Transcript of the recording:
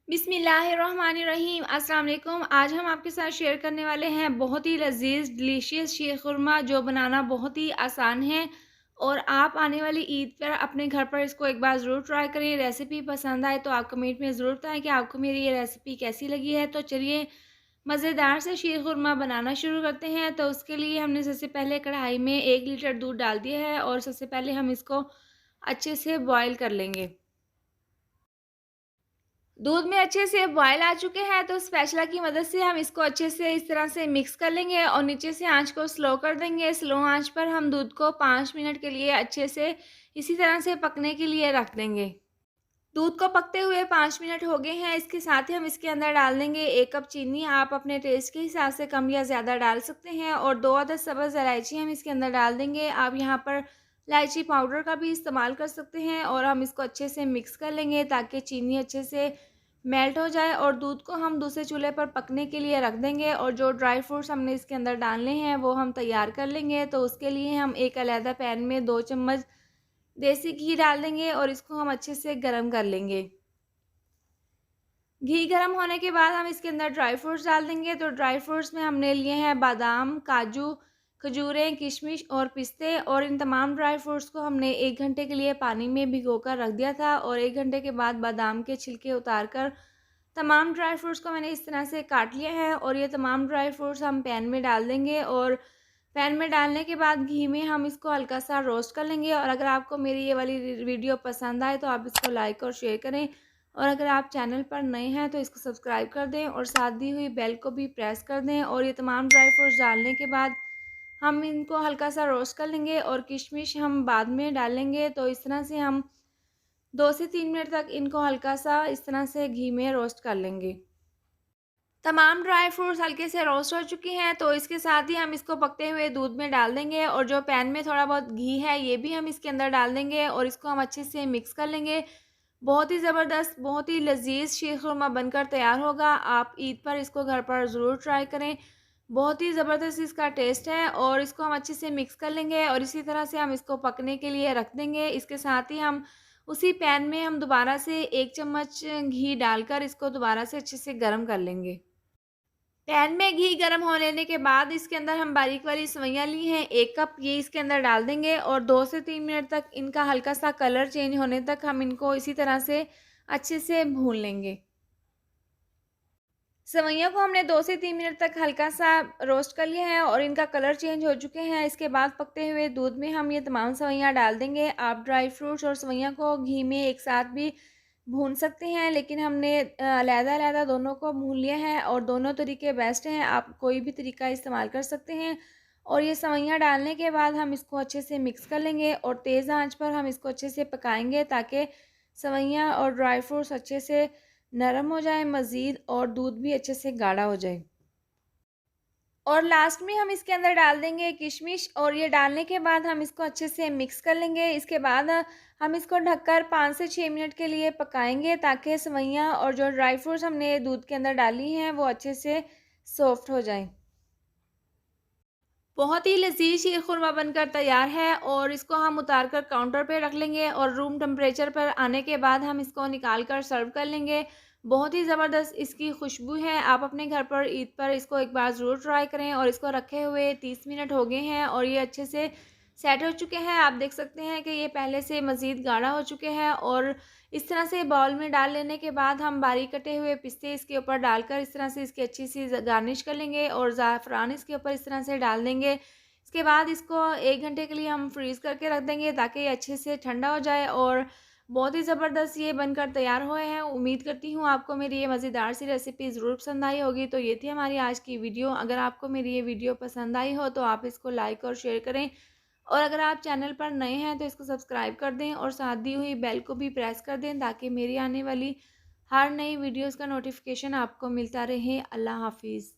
बिस्मिल्लाहिर्रहमानिर्रहीम। अस्सलाम वालेकुम। आज हम आपके साथ शेयर करने वाले हैं बहुत ही लज़ीज़ डिलीशियस शीरखुरमा, जो बनाना बहुत ही आसान है और आप आने वाली ईद पर अपने घर पर इसको एक बार ज़रूर ट्राई करें। रेसिपी पसंद आए तो आप कमेंट में ज़रूर बताएं कि आपको मेरी ये रेसिपी कैसी लगी है। तो चलिए मज़ेदार से शीरखुरमा बनाना शुरू करते हैं। तो उसके लिए हमने सबसे पहले कढ़ाई में 1 लीटर दूध डाल दिया है और सबसे पहले हम इसको अच्छे से बॉयल कर लेंगे। दूध में अच्छे से बॉयल आ चुके हैं तो स्पैचुला की मदद से हम इसको अच्छे से इस तरह से मिक्स कर लेंगे और नीचे से आंच को स्लो कर देंगे। स्लो आंच पर हम दूध को 5 मिनट के लिए अच्छे से इसी तरह से पकने के लिए रख देंगे। दूध को पकते हुए 5 मिनट हो गए हैं। इसके साथ ही हम इसके अंदर डाल देंगे 1 कप चीनी। आप अपने टेस्ट के हिसाब से कम या ज़्यादा डाल सकते हैं और 2 अदद सब्ज़ इलायची हम इसके अंदर डाल देंगे। आप यहाँ पर इलायची पाउडर का भी इस्तेमाल कर सकते हैं और हम इसको अच्छे से मिक्स कर लेंगे ताकि चीनी अच्छे से मेल्ट हो जाए और दूध को हम दूसरे चूल्हे पर पकने के लिए रख देंगे और जो ड्राई फ्रूट्स हमने इसके अंदर डालने हैं वो हम तैयार कर लेंगे। तो उसके लिए हम एक अलहदा पैन में 2 चम्मच देसी घी डाल देंगे और इसको हम अच्छे से गरम कर लेंगे। घी गरम होने के बाद हम इसके अंदर ड्राई फ्रूट्स डाल देंगे। तो ड्राई फ्रूट्स में हमने लिए हैं बादाम, काजू, खजूरें, किशमिश और पिस्ते और इन तमाम ड्राई फ्रूट्स को हमने 1 घंटे के लिए पानी में भिगोकर रख दिया था और 1 घंटे के बाद बादाम के छिलके उतार कर तमाम ड्राई फ्रूट्स को मैंने इस तरह से काट लिया है और ये तमाम ड्राई फ्रूट्स हम पैन में डाल देंगे और पैन में डालने के बाद घी में हम इसको हल्का सा रोस्ट कर लेंगे। और अगर आपको मेरी ये वाली वीडियो पसंद आए तो आप इसको लाइक और शेयर करें और अगर आप चैनल पर नए हैं तो इसको सब्सक्राइब कर दें और साथ दी हुई बेल को भी प्रेस कर दें। और ये तमाम ड्राई फ्रूट्स डालने के बाद हम इनको हल्का सा रोस्ट कर लेंगे और किशमिश हम बाद में डालेंगे। तो इस तरह से हम 2 से 3 मिनट तक इनको हल्का सा इस तरह से घी में रोस्ट कर लेंगे। तमाम ड्राई फ्रूट्स हल्के से रोस्ट हो चुकी हैं तो इसके साथ ही हम इसको पकते हुए दूध में डाल देंगे और जो पैन में थोड़ा बहुत घी है ये भी हम इसके अंदर डाल देंगे और इसको हम अच्छे से मिक्स कर लेंगे। बहुत ही ज़बरदस्त, बहुत ही लज़ीज़ शीरखुरमा बनकर तैयार होगा। आप ईद पर इसको घर पर ज़रूर ट्राई करें। बहुत ही ज़बरदस्त इसका टेस्ट है और इसको हम अच्छे से मिक्स कर लेंगे और इसी तरह से हम इसको पकने के लिए रख देंगे। इसके साथ ही हम उसी पैन में हम दोबारा से 1 चम्मच घी डालकर इसको दोबारा से अच्छे से गरम कर लेंगे। पैन में घी गरम हो लेने के बाद इसके अंदर हम बारीक वाली सेवइयाँ ली हैं 1 कप, ये इसके अंदर डाल देंगे और 2 से 3 मिनट तक इनका हल्का सा कलर चेंज होने तक हम इनको इसी तरह से अच्छे से भून लेंगे। सेवइयों को हमने 2 से 3 मिनट तक हल्का सा रोस्ट कर लिया है और इनका कलर चेंज हो चुके हैं। इसके बाद पकते हुए दूध में हम ये तमाम सेवइयाँ डाल देंगे। आप ड्राई फ्रूट्स और सेवइयों को घी में एक साथ भी भून सकते हैं लेकिन हमने अलहदा-अलहदा दोनों को भून लिया है और दोनों तरीके बेस्ट हैं। आप कोई भी तरीका इस्तेमाल कर सकते हैं। और ये सेवइयाँ डालने के बाद हम इसको अच्छे से मिक्स कर लेंगे और तेज़ आंच पर हम इसको अच्छे से पकाएंगे ताकि सेवइयाँ और ड्राई फ्रूट्स अच्छे से नरम हो जाए मज़ीद और दूध भी अच्छे से गाढ़ा हो जाए। और लास्ट में हम इसके अंदर डाल देंगे किशमिश और ये डालने के बाद हम इसको अच्छे से मिक्स कर लेंगे। इसके बाद हम इसको ढककर 5 से 6 मिनट के लिए पकाएंगे ताकि सेवइयाँ और जो ड्राई फ्रूट्स हमने दूध के अंदर डाली हैं वो अच्छे से सॉफ्ट हो जाएं। बहुत ही लज़ीज़ शीरखुरमा बनकर तैयार है और इसको हम उतार कर काउंटर पे रख लेंगे और रूम टेम्परेचर पर आने के बाद हम इसको निकाल कर सर्व कर लेंगे। बहुत ही ज़बरदस्त इसकी खुशबू है। आप अपने घर पर ईद पर इसको एक बार ज़रूर ट्राई करें और इसको रखे हुए 30 मिनट हो गए हैं और ये अच्छे से सेट हो चुके हैं। आप देख सकते हैं कि ये पहले से मज़ीद गाढ़ा हो चुके हैं और इस तरह से बाउल में डाल लेने के बाद हम बारीक कटे हुए पिस्ते इसके ऊपर डालकर इस तरह से इसकी अच्छी सी गार्निश कर लेंगे और ज़ाफ़रान इसके ऊपर इस तरह से डाल देंगे। इसके बाद इसको 1 घंटे के लिए हम फ्रीज़ करके रख देंगे ताकि ये अच्छे से ठंडा हो जाए और बहुत ही ज़बरदस्त ये बनकर तैयार हुए हैं। उम्मीद करती हूँ आपको मेरी ये मज़ेदार सी रेसिपी ज़रूर पसंद आई होगी। तो ये थी हमारी आज की वीडियो। अगर आपको मेरी ये वीडियो पसंद आई हो तो आप इसको लाइक और शेयर करें और अगर आप चैनल पर नए हैं तो इसको सब्सक्राइब कर दें और साथ दी हुई बेल को भी प्रेस कर दें ताकि मेरी आने वाली हर नई वीडियोज़ का नोटिफिकेशन आपको मिलता रहे। अल्लाह हाफ़िज़।